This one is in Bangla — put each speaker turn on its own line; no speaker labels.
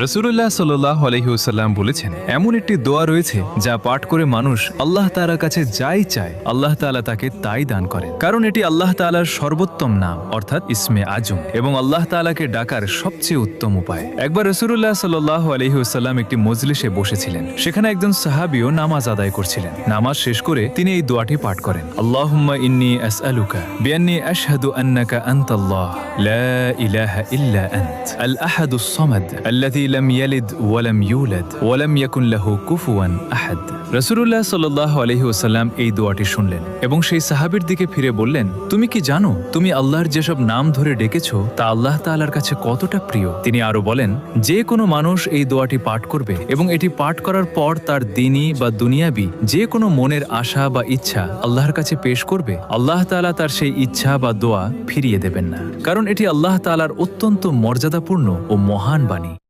রাসূলুল্লাহ সাল্লাল্লাহু আলাইহি ওয়াসাল্লাম বলেছেন, এমন একটি দোয়া রয়েছে যা পাঠ করে মানুষ আল্লাহ তাআলার কাছে যাই চায় আল্লাহ তাআলা তাকে তাই দান করেন। কারণ এটি আল্লাহ তাআলার সর্বোত্তম নাম অর্থাৎ ইসমে আজম এবং আল্লাহ তাআলাকে ডাকার সবচেয়ে উত্তম উপায়। একবার রাসূলুল্লাহ সাল্লাল্লাহু আলাইহি ওয়াসাল্লাম একটি মজলিসে বসেছিলেন। সেখানে একজন সাহাবীও নামাজ আদায় করছিলেন। নামাজ শেষ করে তিনি এই দোয়াটি পাঠ করেন, আল্লাহুম্মা ইন্নী আসআলুকা বিআন্নী আশহাদু আন্নাকা আনতাল্লাহ লা ইলাহা ইল্লা আনত আল আহাদুস সামাদ আল্লাযী লাম ইয়ালিদ ওয়া লাম ইউলাদ ওয়া লাম ইয়াকুন লাহু কুফুয়ান আহাদ। রাসূলুল্লাহ সাল্লাল্লাহু আলাইহি ওয়াসাল্লাম এই দোয়াটি শুনলেন এবং সেই সাহাবীর দিকে ফিরে বললেন, তুমি কি জানো তুমি আল্লাহর যেসব নাম ধরে ডেকেছো তা আল্লাহ তাআলার কাছে কতটা প্রিয়? তিনি আরো বলেন, যে কোনো মানুষ এই দোয়াটি পাঠ করবে এবং এটি পাঠ করার পর তার দ্বীনি বা দুনিয়াবি যে কোনো মনের আশা বা ইচ্ছা আল্লাহর কাছে পেশ করবে, আল্লাহ তাআলা তার সেই ইচ্ছা বা দোয়া ফিরিয়ে দেবেন না, কারণ এটি আল্লাহ তাআলার অত্যন্ত মর্যাদাপূর্ণ ও মহান বাণী।